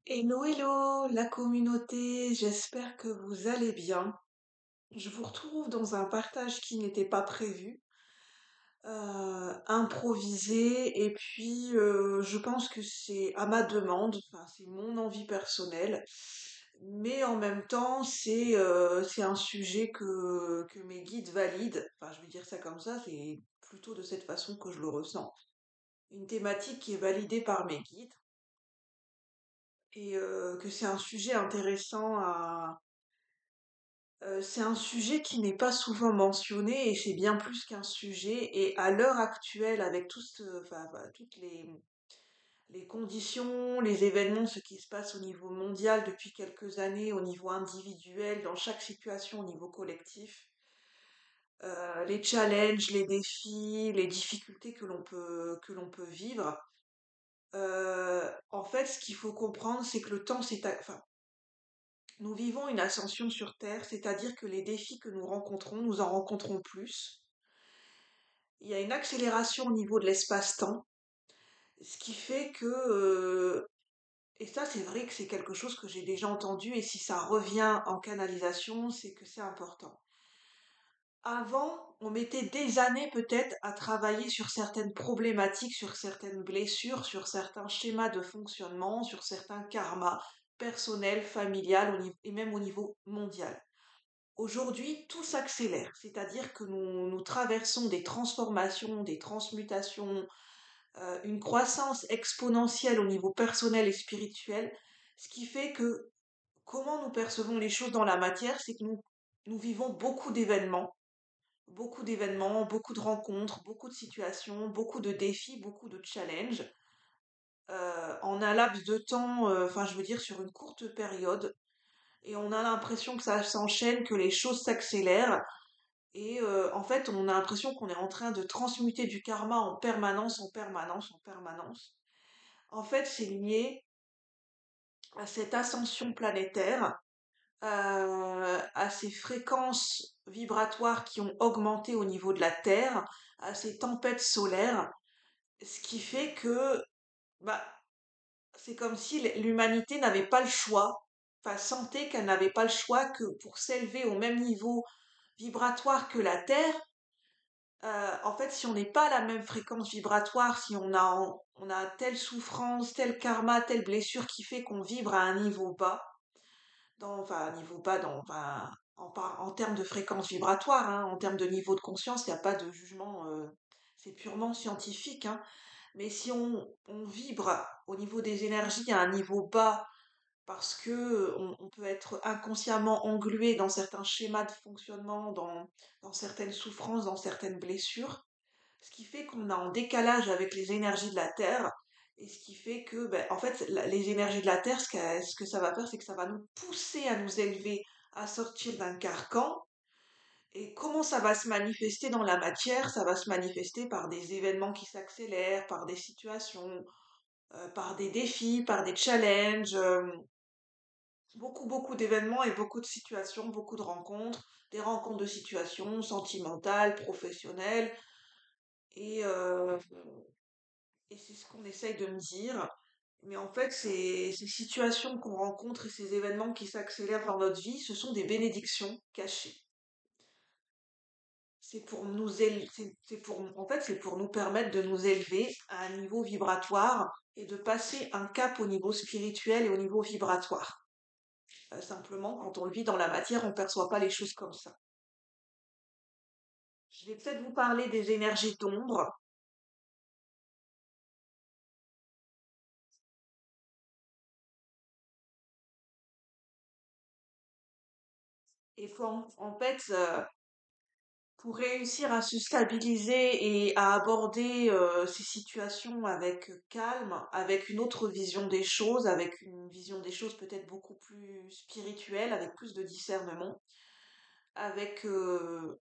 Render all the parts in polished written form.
Hello, hello, la communauté, j'espère que vous allez bien. Je vous retrouve dans un partage qui n'était pas prévu, improvisé, et puis je pense que c'est à ma demande, enfin c'est mon envie personnelle, mais en même temps c'est un sujet que mes guides valident, enfin je vais dire ça comme ça, c'est plutôt de cette façon que je le ressens. Une thématique qui est validée par mes guides et que c'est un sujet intéressant à c'est un sujet qui n'est pas souvent mentionné et c'est bien plus qu'un sujet. Et à l'heure actuelle, avec toutes les conditions, les événements, ce qui se passe au niveau mondial depuis quelques années, au niveau individuel, dans chaque situation, au niveau collectif, les challenges, les défis, les difficultés que l'on peut vivre. En fait, ce qu'il faut comprendre, c'est que le temps, nous vivons une ascension sur Terre, c'est-à-dire que les défis que nous rencontrons, nous en rencontrons plus. Il y a une accélération au niveau de l'espace-temps, ce qui fait que, et ça c'est vrai que c'est quelque chose que j'ai déjà entendu, et si ça revient en canalisation, c'est que c'est important. Avant, on mettait des années peut-être à travailler sur certaines problématiques, sur certaines blessures, sur certains schémas de fonctionnement, sur certains karmas personnels, familial et même au niveau mondial. Aujourd'hui, tout s'accélère, c'est-à-dire que nous traversons des transformations, des transmutations, une croissance exponentielle au niveau personnel et spirituel, ce qui fait que comment nous percevons les choses dans la matière, c'est que nous vivons beaucoup d'événements, beaucoup de rencontres, beaucoup de situations, beaucoup de défis, beaucoup de challenges, en un laps de temps, enfin je veux dire sur une courte période, et on a l'impression que ça s'enchaîne, que les choses s'accélèrent. Et en fait, on a l'impression qu'on est en train de transmuter du karma en permanence, en permanence, en permanence. En fait, c'est lié à cette ascension planétaire, à ces fréquences vibratoires qui ont augmenté au niveau de la Terre, à ces tempêtes solaires, ce qui fait que bah, c'est comme si l'humanité n'avait pas le choix, enfin sentait qu'elle n'avait pas le choix que pour s'élever au même niveau vibratoire que la Terre. En fait, si on n'est pas à la même fréquence vibratoire, si on a telle souffrance, tel karma, telle blessure qui fait qu'on vibre à un niveau bas, enfin, un niveau bas, enfin, en termes de fréquence vibratoire, hein, en termes de niveau de conscience, il n'y a pas de jugement, c'est purement scientifique, hein. Mais si on vibre au niveau des énergies à un niveau bas, parce que on peut être inconsciemment englué dans certains schémas de fonctionnement, dans certaines souffrances, dans certaines blessures, ce qui fait qu'on est en décalage avec les énergies de la Terre, et ce qui fait que, ben, en fait, les énergies de la Terre, ce que ça va faire, c'est que ça va nous pousser à nous élever, à sortir d'un carcan. Et comment ça va se manifester dans la matière? Ça va se manifester par des événements qui s'accélèrent, par des situations, par des défis, par des challenges, beaucoup, beaucoup d'événements et beaucoup de situations, beaucoup de rencontres, des rencontres de situations sentimentales, professionnelles, et, euh, et c'est ce qu'on essaye de me dire. Mais en fait, ces situations qu'on rencontre et ces événements qui s'accélèrent dans notre vie, ce sont des bénédictions cachées. En fait, c'est pour nous permettre de nous élever à un niveau vibratoire et de passer un cap au niveau spirituel et au niveau vibratoire. Simplement, quand on le vit dans la matière, on ne perçoit pas les choses comme ça. Je vais peut-être vous parler des énergies d'ombre. Et en fait, pour réussir à se stabiliser et à aborder ces situations avec calme, avec une autre vision des choses, avec une vision des choses peut-être beaucoup plus spirituelle, avec plus de discernement, avec, euh,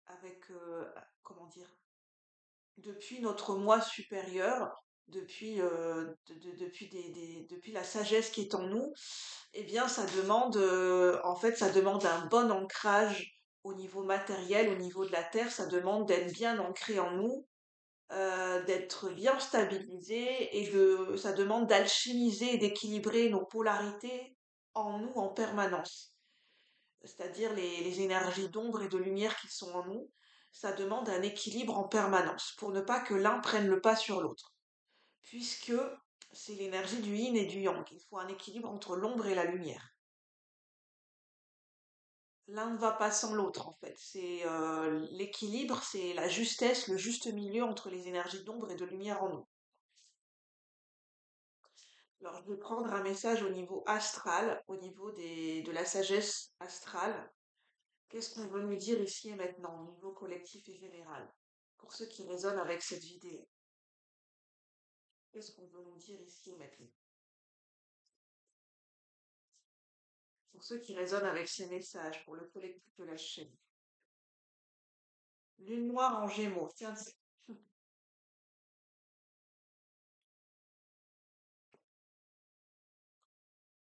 avec comment dire, depuis notre moi supérieur, depuis la sagesse qui est en nous, eh bien, en fait, ça demande un bon ancrage au niveau matériel, au niveau de la terre, ça demande d'être bien ancré en nous, d'être bien stabilisé et ça demande d'alchimiser et d'équilibrer nos polarités en nous en permanence. C'est-à-dire les énergies d'ombre et de lumière qui sont en nous. Ça demande un équilibre en permanence pour ne pas que l'un prenne le pas sur l'autre. Puisque c'est l'énergie du yin et du yang. Il faut un équilibre entre l'ombre et la lumière. L'un ne va pas sans l'autre, en fait. C'est l'équilibre, c'est la justesse, le juste milieu entre les énergies d'ombre et de lumière en nous. Alors, je vais prendre un message au niveau astral, au niveau de la sagesse astrale. Qu'est-ce qu'on veut nous dire ici et maintenant, au niveau collectif et général? Pour ceux qui résonnent avec cette vidéo, qu'est-ce qu'on veut nous dire ici et maintenant? Pour ceux qui résonnent avec ces messages, pour le collectif de la chaîne. Lune noire en Gémeaux. Tiens,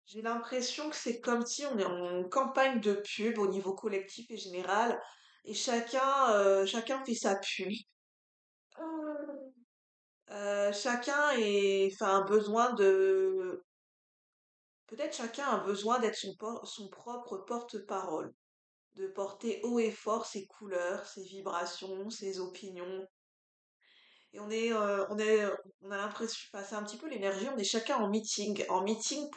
j'ai l'impression que c'est comme si on est en campagne de pub au niveau collectif et général, et chacun fait sa pub. Chacun enfin, a besoin peut-être chacun a besoin d'être son propre porte-parole, de porter haut et fort ses couleurs, ses vibrations, ses opinions. Et on a l'impression, enfin, c'est un petit peu l'énergie, on est chacun en meeting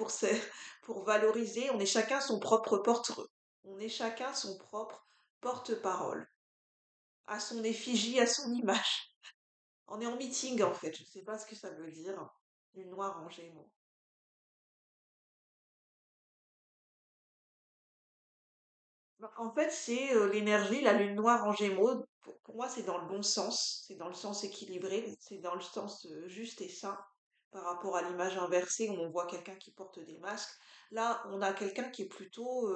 pour valoriser, on est chacun son propre on est chacun son propre porte-parole, à son effigie, à son image. On est en meeting en fait, je ne sais pas ce que ça veut dire, une noire en gémeaux. Bah, en fait, c'est l'énergie, la lune noire en Gémeaux. Pour moi, c'est dans le bon sens, c'est dans le sens équilibré, c'est dans le sens juste et sain par rapport à l'image inversée où on voit quelqu'un qui porte des masques. Là, on a quelqu'un qui est plutôt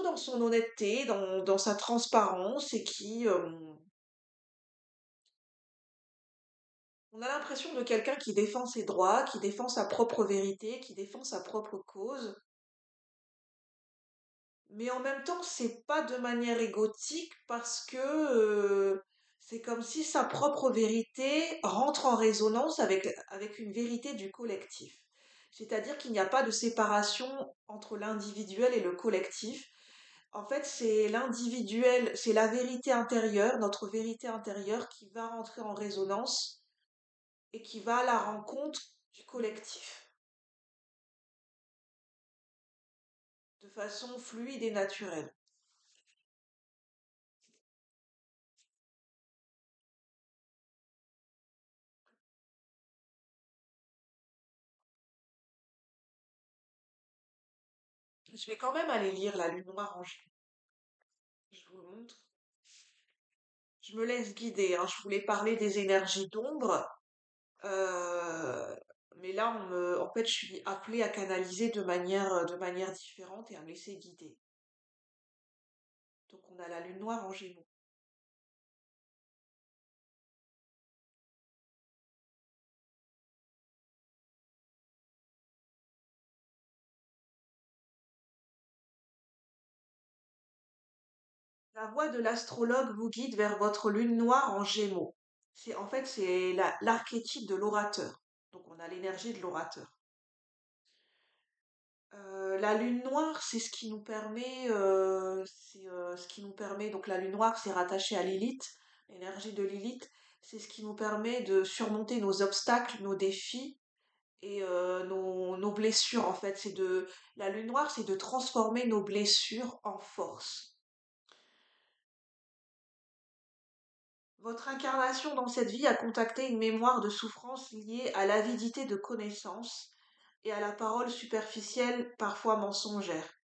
dans son honnêteté, dans sa transparence et on a l'impression de quelqu'un qui défend ses droits, qui défend sa propre vérité, qui défend sa propre cause. Mais en même temps, c'est pas de manière égotique parce que c'est comme si sa propre vérité rentre en résonance avec une vérité du collectif. C'est-à-dire qu'il n'y a pas de séparation entre l'individuel et le collectif. En fait, c'est l'individuel, c'est la vérité intérieure, notre vérité intérieure qui va rentrer en résonance et qui va à la rencontre du collectif de façon fluide et naturelle. Je vais quand même aller lire La Lune Noire en Gémeaux. Je vous le montre. Je me laisse guider, hein. Je voulais parler des énergies d'ombre, euh, mais là, en fait, je suis appelée à canaliser de manière différente et à me laisser guider. Donc, on a la lune noire en Gémeaux. La voix de l'astrologue vous guide vers votre lune noire en Gémeaux. C'est l'archétype de l'orateur. Donc, on a l'énergie de l'orateur. La lune noire, c'est ce qui nous permet, ce qui nous permet, donc la lune noire, c'est rattaché à Lilith, l'énergie de Lilith, c'est ce qui nous permet de surmonter nos obstacles, nos défis et nos blessures, en fait. La lune noire, c'est de transformer nos blessures en force. Votre incarnation dans cette vie a contacté une mémoire de souffrance liée à l'avidité de connaissances et à la parole superficielle, parfois mensongère.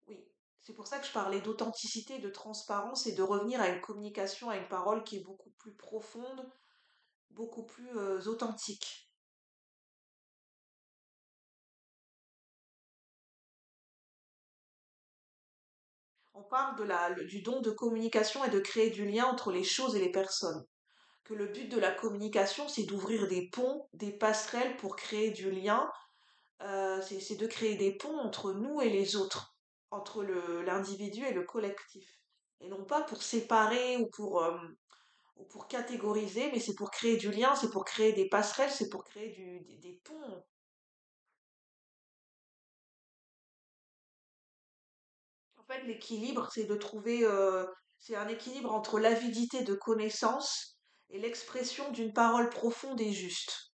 Oui, c'est pour ça que je parlais d'authenticité, de transparence et de revenir à une communication, à une parole qui est beaucoup plus profonde, beaucoup plus authentique. On parle du don de communication et de créer du lien entre les choses et les personnes. Que le but de la communication, c'est d'ouvrir des ponts, des passerelles pour créer du lien. C'est de créer des ponts entre nous et les autres, entre l'individu et le collectif. Et non pas pour séparer ou pour catégoriser, mais c'est pour créer du lien, c'est pour créer des passerelles, c'est pour créer des ponts. En fait, l'équilibre, c'est de trouver, c'est un équilibre entre l'avidité de connaissances et l'expression d'une parole profonde et juste.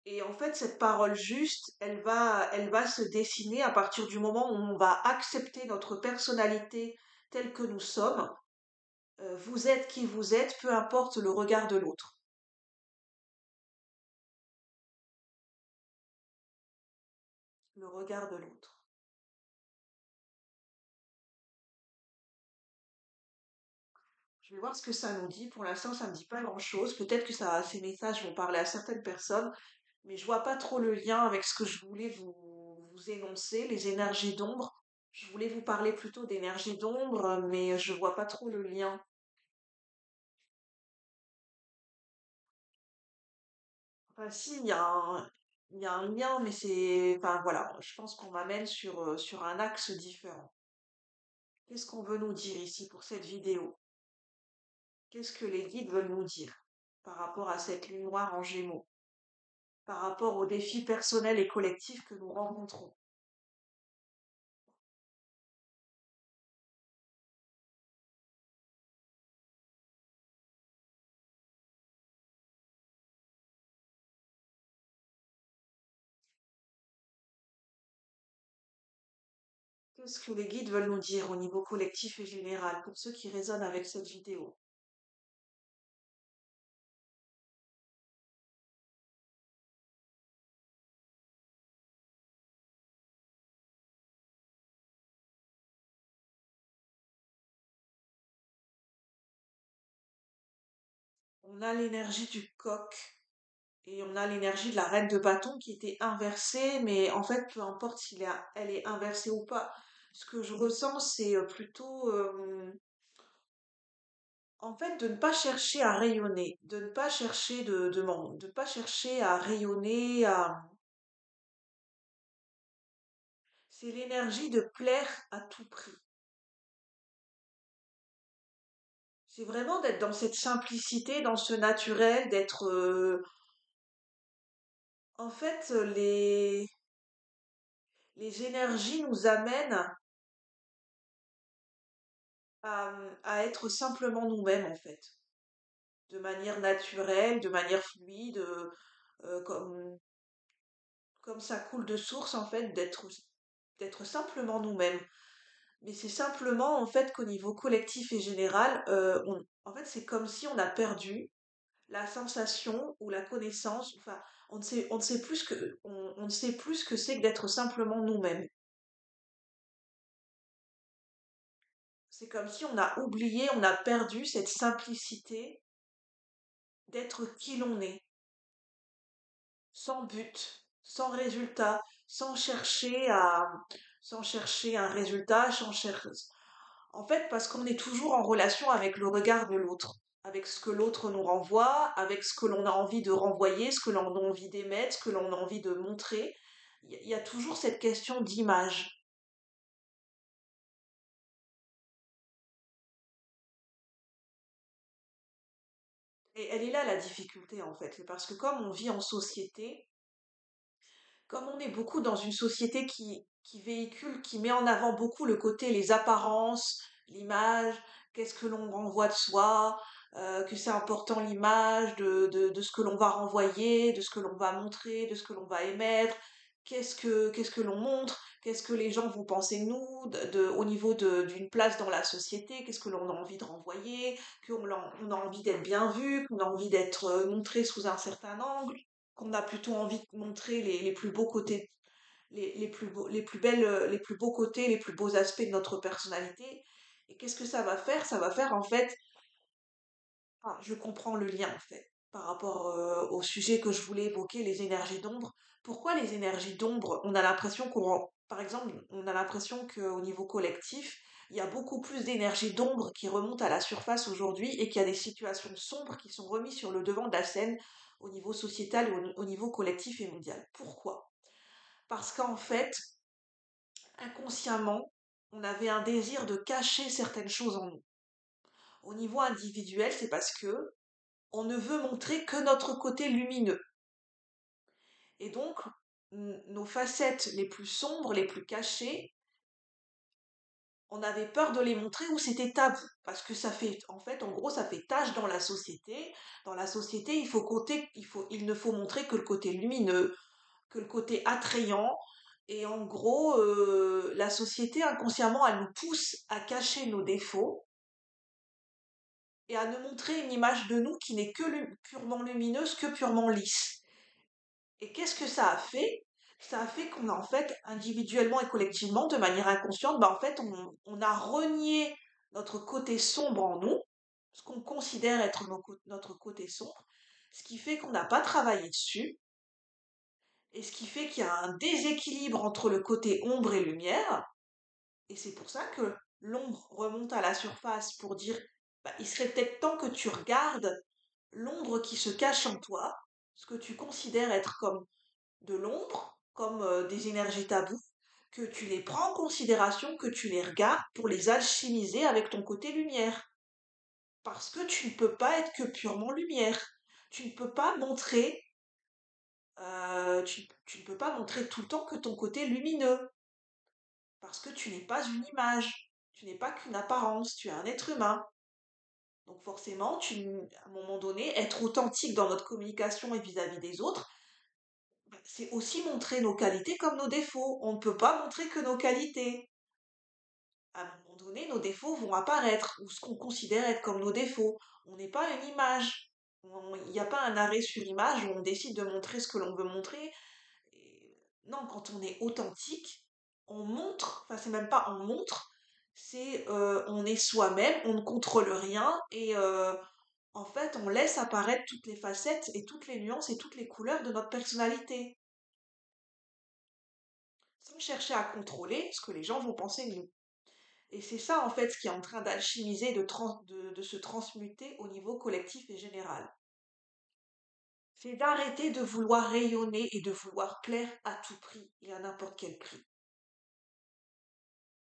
Et en fait, cette parole juste, elle va se dessiner à partir du moment où on va accepter notre personnalité telle que nous sommes. Vous êtes qui vous êtes, peu importe le regard de l'autre. Le regard de l'autre. Je vais voir ce que ça nous dit. Pour l'instant, ça me dit pas grand-chose. Peut-être que ça, ces messages vont parler à certaines personnes, mais je vois pas trop le lien avec ce que je voulais vous énoncer, les énergies d'ombre. Je voulais vous parler plutôt d'énergie d'ombre, mais je vois pas trop le lien. Enfin, si, il y a un lien, mais c'est, enfin voilà, je pense qu'on m'amène sur un axe différent. Qu'est-ce qu'on veut nous dire ici pour cette vidéo? Qu'est-ce que les guides veulent nous dire par rapport à cette lune noire en Gémeaux, par rapport aux défis personnels et collectifs que nous rencontrons? Qu'est-ce que les guides veulent nous dire au niveau collectif et général pour ceux qui résonnent avec cette vidéo? On a l'énergie du coq et on a l'énergie de la reine de bâton qui était inversée, mais en fait, peu importe si elle est inversée ou pas. Ce que je ressens, c'est plutôt, en fait, de ne pas chercher à rayonner, de ne pas chercher de ne pas chercher à rayonner, c'est l'énergie de plaire à tout prix. C'est vraiment d'être dans cette simplicité, dans ce naturel, d'être, en fait, les énergies nous amènent à être simplement nous-mêmes, en fait, de manière naturelle, de manière fluide, comme ça coule de source, en fait, d'être simplement nous-mêmes. Mais c'est simplement, en fait, qu'au niveau collectif et général, en fait, c'est comme si on a perdu la sensation ou la connaissance, enfin, on ne sait plus on ne sait plus ce que c'est que d'être simplement nous-mêmes. C'est comme si on a oublié, on a perdu cette simplicité d'être qui l'on est, sans but, sans résultat, sans chercher un résultat, en fait, parce qu'on est toujours en relation avec le regard de l'autre, avec ce que l'autre nous renvoie, avec ce que l'on a envie de renvoyer, ce que l'on a envie d'émettre, ce que l'on a envie de montrer. Il y a toujours cette question d'image. Et elle est là la difficulté en fait. C'est parce que comme on vit en société, comme on est beaucoup dans une société qui véhicule, qui met en avant beaucoup le côté, les apparences, l'image, qu'est-ce que l'on renvoie de soi, que c'est important l'image de ce que l'on va renvoyer, de ce que l'on va montrer, de ce que l'on va émettre, qu'est-ce que l'on montre, qu'est-ce que les gens vont penser de nous, au niveau d'une place dans la société, qu'est-ce que l'on a envie de renvoyer, on a envie d'être bien vu, qu'on a envie d'être montré sous un certain angle, qu'on a plutôt envie de montrer les plus beaux côtés, les plus belles, les plus beaux côtés, les plus beaux aspects de notre personnalité. Et qu'est-ce que ça va faire? Ça va faire en fait, je comprends le lien en fait par rapport au sujet que je voulais évoquer, les énergies d'ombre. Pourquoi les énergies d'ombre? On a l'impression par exemple, on a l'impression qu'au niveau collectif, il y a beaucoup plus d'énergie d'ombre qui remonte à la surface aujourd'hui et qu'il y a des situations sombres qui sont remises sur le devant de la scène au niveau sociétal et au niveau collectif et mondial. Pourquoi? Parce qu'en fait, inconsciemment, on avait un désir de cacher certaines choses en nous. Au niveau individuel, c'est parce que on ne veut montrer que notre côté lumineux. Et donc, nos facettes les plus sombres, les plus cachées, on avait peur de les montrer ou c'était tabou. Parce que ça fait, en fait, en gros, ça fait tâche dans la société. Dans la société, il ne faut montrer que le côté lumineux, que le côté attrayant. Et en gros, la société, inconsciemment, elle nous pousse à cacher nos défauts et à nous montrer une image de nous qui n'est que purement lumineuse, que purement lisse. Et qu'est-ce que ça a fait? Ça a fait qu'on a en fait, individuellement et collectivement, de manière inconsciente, en fait, on a renié notre côté sombre en nous, ce qu'on considère être notre côté sombre, ce qui fait qu'on n'a pas travaillé dessus, et ce qui fait qu'il y a un déséquilibre entre le côté ombre et lumière, et c'est pour ça que l'ombre remonte à la surface pour dire, bah, il serait peut-être temps que tu regardes l'ombre qui se cache en toi, ce que tu considères être comme de l'ombre, comme des énergies taboues, que tu les prends en considération, que tu les regardes pour les alchimiser avec ton côté lumière. Parce que tu ne peux pas être que purement lumière. Tu ne peux pas montrer, tu ne peux pas montrer tout le temps que ton côté lumineux. Parce que tu n'es pas une image. Tu n'es pas qu'une apparence. Tu es un être humain. Donc forcément, à un moment donné, être authentique dans notre communication et vis-à-vis des autres, c'est aussi montrer nos qualités comme nos défauts. On ne peut pas montrer que nos qualités. À un moment donné, nos défauts vont apparaître, ou ce qu'on considère être comme nos défauts. On n'est pas une image. Il n'y a pas un arrêt sur image où on décide de montrer ce que l'on veut montrer. Non, quand on est authentique, on montre, enfin c'est même pas on montre, c'est on est soi-même, on ne contrôle rien et en fait on laisse apparaître toutes les facettes et toutes les nuances et toutes les couleurs de notre personnalité, sans chercher à contrôler ce que les gens vont penser de nous. Et c'est ça, en fait, ce qui est en train d'alchimiser, de se transmuter au niveau collectif et général. C'est d'arrêter de vouloir rayonner et de vouloir plaire à tout prix et à n'importe quel prix.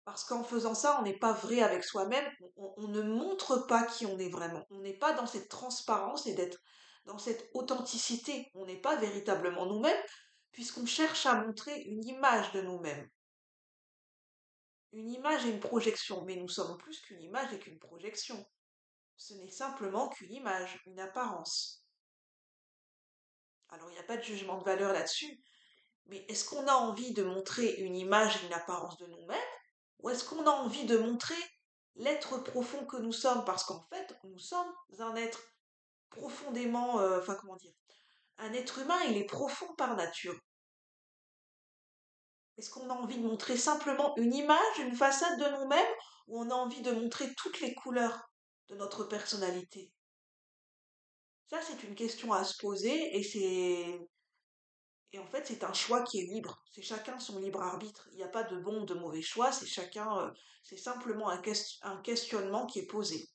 Parce qu'en faisant ça, on n'est pas vrai avec soi-même, on ne montre pas qui on est vraiment. On n'est pas dans cette transparence et d'être dans cette authenticité. On n'est pas véritablement nous-mêmes, puisqu'on cherche à montrer une image de nous-mêmes. Une image et une projection, mais nous sommes plus qu'une image et qu'une projection. Ce n'est simplement qu'une image, une apparence. Alors il n'y a pas de jugement de valeur là-dessus, mais est-ce qu'on a envie de montrer une image et une apparence de nous-mêmes, ou est-ce qu'on a envie de montrer l'être profond que nous sommes, parce qu'en fait, nous sommes un être profondément, enfin comment dire, un être humain, il est profond par nature. Est-ce qu'on a envie de montrer simplement une image, une façade de nous-mêmes, ou on a envie de montrer toutes les couleurs de notre personnalité? Ça, c'est une question à se poser et en fait, c'est un choix qui est libre. C'est chacun son libre arbitre. Il n'y a pas de bon ou de mauvais choix, c'est chacun, c'est simplement un questionnement qui est posé.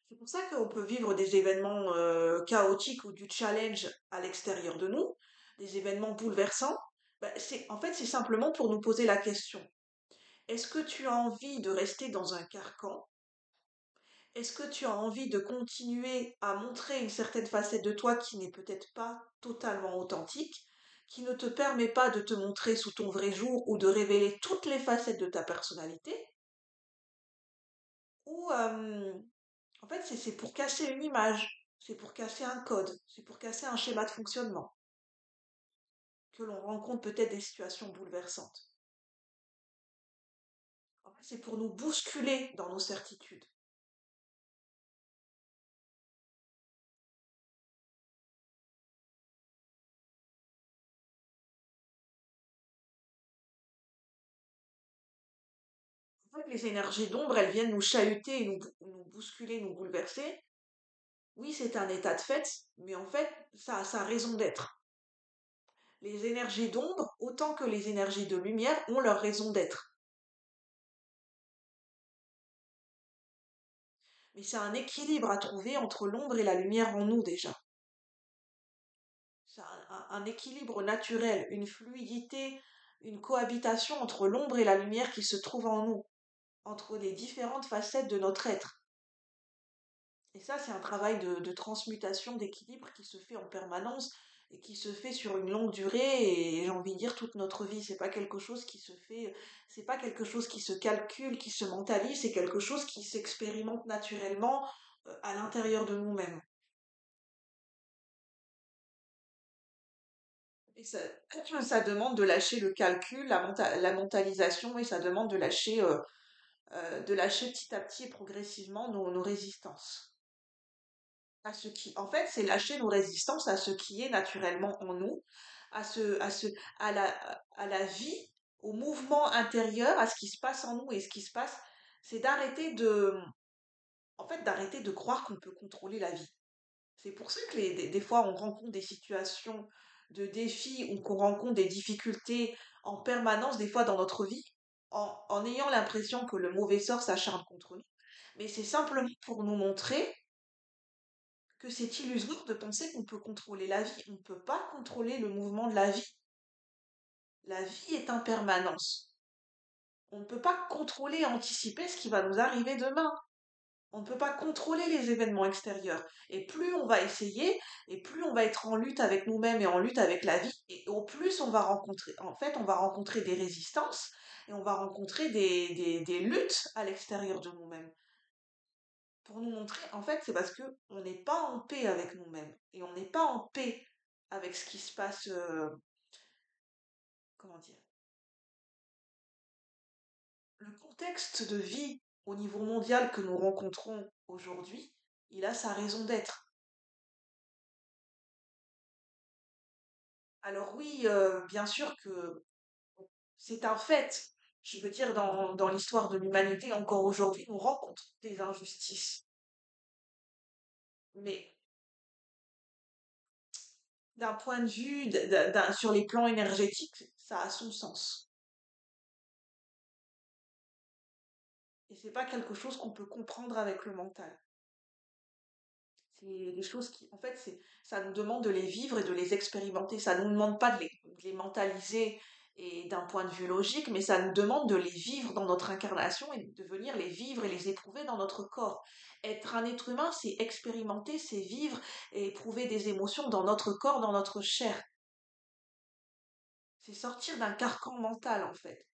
C'est pour ça qu'on peut vivre des événements chaotiques ou du challenge à l'extérieur de nous, des événements bouleversants. En fait, c'est simplement pour nous poser la question. Est-ce que tu as envie de rester dans un carcan? Est-ce que tu as envie de continuer à montrer une certaine facette de toi qui n'est peut-être pas totalement authentique, qui ne te permet pas de te montrer sous ton vrai jour ou de révéler toutes les facettes de ta personnalité? Ou en fait c'est pour casser une image, c'est pour casser un code, c'est pour casser un schéma de fonctionnement, que l'on rencontre peut-être des situations bouleversantes. En fait, c'est pour nous bousculer dans nos certitudes. En fait, les énergies d'ombre, elles viennent nous chahuter, nous bousculer, nous bouleverser. Oui, c'est un état de fait, mais en fait, ça a sa raison d'être. Les énergies d'ombre, autant que les énergies de lumière, ont leur raison d'être. mais c'est un équilibre à trouver entre l'ombre et la lumière en nous déjà. C'est un équilibre naturel, une fluidité, une cohabitation entre l'ombre et la lumière qui se trouve en nous, entre les différentes facettes de notre être. Et ça, c'est un travail de transmutation, d'équilibre qui se fait en permanence et qui se fait sur une longue durée et j'ai envie de dire toute notre vie. C'est pas quelque chose qui se fait, c'est pas quelque chose qui se calcule, qui se mentalise, c'est quelque chose qui s'expérimente naturellement à l'intérieur de nous-mêmes. Et ça demande de lâcher le calcul, la mentalisation et ça demande de lâcher petit à petit et progressivement nos résistances. En fait, c'est lâcher nos résistances à ce qui est naturellement en nous, à ce, à ce, à la vie, au mouvement intérieur, à ce qui se passe en nous. Et ce qui se passe, c'est d'arrêter de croire qu'on peut contrôler la vie. C'est pour ça que des fois, on rencontre des situations de défis ou qu'on rencontre des difficultés en permanence, des fois dans notre vie, en ayant l'impression que le mauvais sort s'acharne contre nous. Mais c'est simplement pour nous montrer que c'est illusoire de penser qu'on peut contrôler la vie. On ne peut pas contrôler le mouvement de la vie. La vie est en permanence. On ne peut pas contrôler et anticiper ce qui va nous arriver demain. On ne peut pas contrôler les événements extérieurs. Et plus on va essayer, et plus on va être en lutte avec nous-mêmes et en lutte avec la vie, et au plus on va rencontrer des résistances et on va rencontrer des luttes à l'extérieur de nous-mêmes. Pour nous montrer, en fait, c'est parce que on n'est pas en paix avec nous-mêmes et on n'est pas en paix avec ce qui se passe, comment dire, le contexte de vie au niveau mondial que nous rencontrons aujourd'hui, il a sa raison d'être. Alors oui, bien sûr que c'est un fait. Je veux dire, dans l'histoire de l'humanité, encore aujourd'hui, on rencontre des injustices. Mais d'un point de vue, sur les plans énergétiques, ça a son sens. Et c'est pas quelque chose qu'on peut comprendre avec le mental. C'est des choses qui, en fait, ça nous demande de les vivre et de les expérimenter. Ça ne nous demande pas de les mentaliser et d'un point de vue logique, mais ça nous demande de les vivre dans notre incarnation et de venir les vivre et les éprouver dans notre corps. Être un être humain, c'est expérimenter, c'est vivre et éprouver des émotions dans notre corps, dans notre chair. C'est sortir d'un carcan mental, en fait,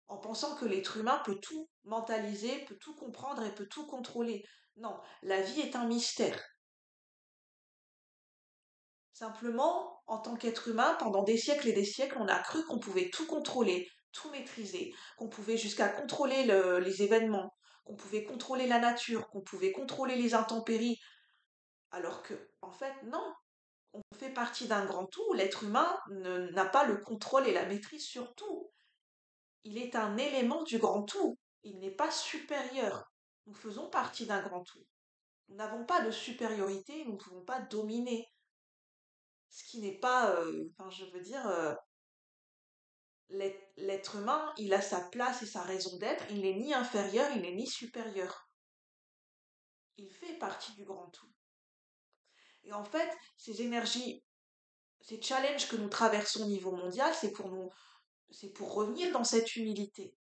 en pensant que l'être humain peut tout mentaliser, peut tout comprendre et peut tout contrôler. Non, la vie est un mystère. Simplement, en tant qu'être humain, pendant des siècles et des siècles, on a cru qu'on pouvait tout contrôler, tout maîtriser, qu'on pouvait jusqu'à contrôler les événements, qu'on pouvait contrôler la nature, qu'on pouvait contrôler les intempéries, alors que, en fait, non, on fait partie d'un grand tout. L'être humain n'a pas le contrôle et la maîtrise sur tout. Il est un élément du grand tout. Il n'est pas supérieur. Nous faisons partie d'un grand tout. Nous n'avons pas de supériorité, nous ne pouvons pas dominer. Ce qui n'est pas, enfin, je veux dire, l'être humain, il a sa place et sa raison d'être, il n'est ni inférieur, il n'est ni supérieur. Il fait partie du grand tout. Et en fait, ces énergies, ces challenges que nous traversons au niveau mondial, c'est pour revenir dans cette humilité.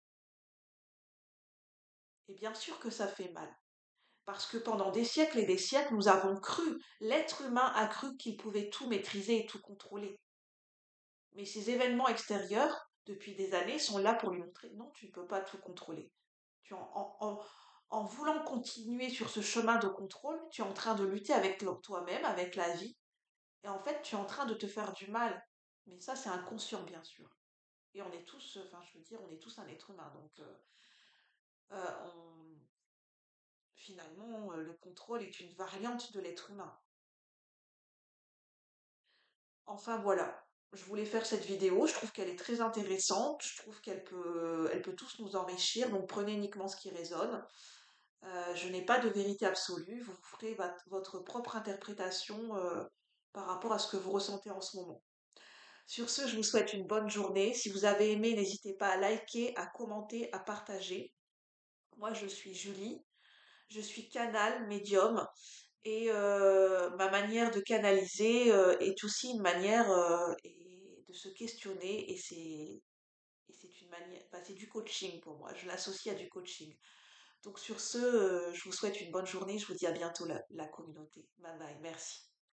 Et bien sûr que ça fait mal. Parce que pendant des siècles et des siècles, nous avons cru, l'être humain a cru qu'il pouvait tout maîtriser et tout contrôler. Mais ces événements extérieurs, depuis des années, sont là pour lui montrer non, tu ne peux pas tout contrôler. Tu en voulant continuer sur ce chemin de contrôle, tu es en train de lutter avec toi-même, avec la vie, et en fait, tu es en train de te faire du mal. Mais ça, c'est inconscient, bien sûr. Et on est tous, enfin, je veux dire, on est tous un être humain, donc finalement, le contrôle est une variante de l'être humain. Enfin voilà, je voulais faire cette vidéo, je trouve qu'elle est très intéressante, je trouve elle peut tous nous enrichir, donc prenez uniquement ce qui résonne. Je n'ai pas de vérité absolue, vous ferez votre propre interprétation par rapport à ce que vous ressentez en ce moment. Sur ce, je vous souhaite une bonne journée. Si vous avez aimé, n'hésitez pas à liker, à commenter, à partager. Moi, je suis Julie. Je suis canal, médium, et ma manière de canaliser est aussi une manière de se questionner, et c'est une manière, enfin, c'est du coaching pour moi. Je l'associe à du coaching. Donc sur ce, je vous souhaite une bonne journée. Je vous dis à bientôt la communauté. Bye bye. Merci.